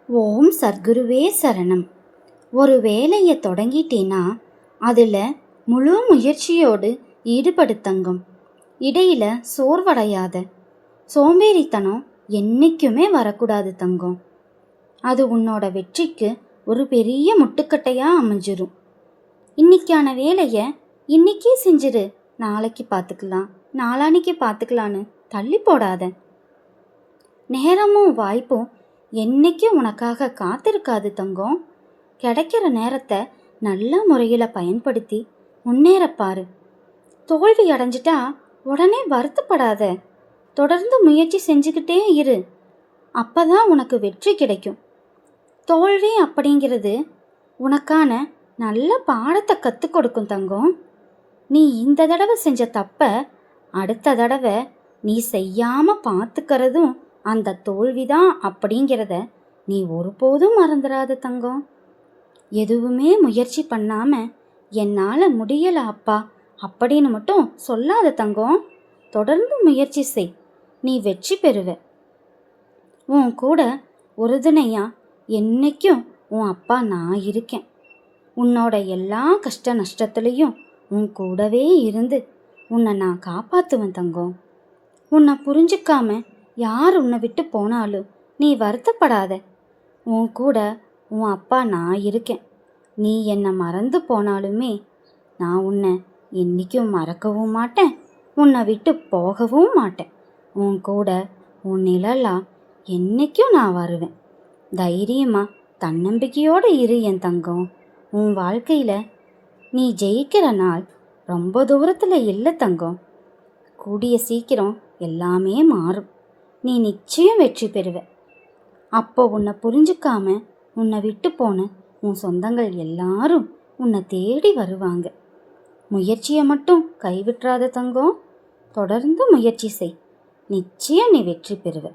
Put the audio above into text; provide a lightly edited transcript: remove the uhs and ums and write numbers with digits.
ஓம் சத்குருவே சரணம். ஒரு வேலையை தொடங்கிட்டேன்னா அதில் முழு முயற்சியோடு ஈடுபடு தங்கம். இடையில சோர்வடையாத. சோம்பேறித்தனம் என்றைக்குமே வரக்கூடாது தங்கம். அது உன்னோட வெற்றிக்கு ஒரு பெரிய முட்டுக்கட்டையாக அமைஞ்சிரும். இன்னைக்கான வேலையை இன்னைக்கே செஞ்சிரு, நாளைக்கு பார்த்துக்கலாம், நாளான்னைக்கு பார்த்துக்கலான்னு தள்ளி போடாத. நேரமும் வாய்ப்பும் என்னைக்கும் உனக்காக காத்திருக்காது தங்கம். கிடைக்கிற நேரத்தை நல்ல முறையில் பயன்படுத்தி முன்னேறப்பாரு. தோல்வி அடைஞ்சிட்டா உடனே வருத்தப்படாத. தொடர்ந்து முயற்சி செஞ்சுக்கிட்டே இரு, அப்பதான் உனக்கு வெற்றி கிடைக்கும். தோல்வி அப்படிங்கிறது உனக்கான நல்ல பாடத்தை கற்றுக் கொடுக்கும் தங்கம். நீ இந்த தடவை செஞ்ச தப்ப அடுத்த தடவை நீ செய்யாமல் பார்த்துக்கிறதும் அந்த தோல்விதான் அப்படிங்கிறத நீ ஒருபோதும் மறந்துடாத தங்கம். எதுவுமே முயற்சி பண்ணாம என்னால் முடியல அப்பா அப்படின்னு மட்டும் சொல்லாத தங்கம். தொடர்ந்து முயற்சி செய், நீ வெற்றி பெறுவ. உன் கூட உறுதுணையா என்னைக்கும் உன் அப்பா நான் இருக்கேன். உன்னோட எல்லா கஷ்ட நஷ்டத்துலேயும் உன் கூடவே இருந்து உன்னை நான் காப்பாற்றுவேன் தங்கம். உன்னை புரிஞ்சுக்காம யார் உன்னை விட்டு போனாலும் நீ வருத்தப்படாத. உன் கூட உன் அப்பா நான் இருக்கேன். நீ என்னை மறந்து போனாலுமே நான் உன்னை என்றைக்கும் மறக்கவும் மாட்டேன், உன்னை விட்டு போகவும் மாட்டேன். உன் கூட உன் நிழலா என்றைக்கும் நான் வருவேன். தைரியமா தன்னம்பிக்கையோடு இரு என் தங்கம். உன் வாழ்க்கையில் நீ ஜெயிக்கிற நாள் ரொம்ப தூரத்தில் இல்லை தங்கம். கூடிய சீக்கிரம் எல்லாமே மாறும். நீ நிச்சயம் வெற்றி பெறுவ. அப்போ உன்னை புரிஞ்சுக்காம உன்னை விட்டு போன உன் சொந்தங்கள் எல்லாரும் உன்னை தேடி வருவாங்க. முயற்சியை மட்டும் கைவிட்டுறாத தங்கம். தொடர்ந்து முயற்சி செய், நிச்சயம் நீ வெற்றி பெறுவ.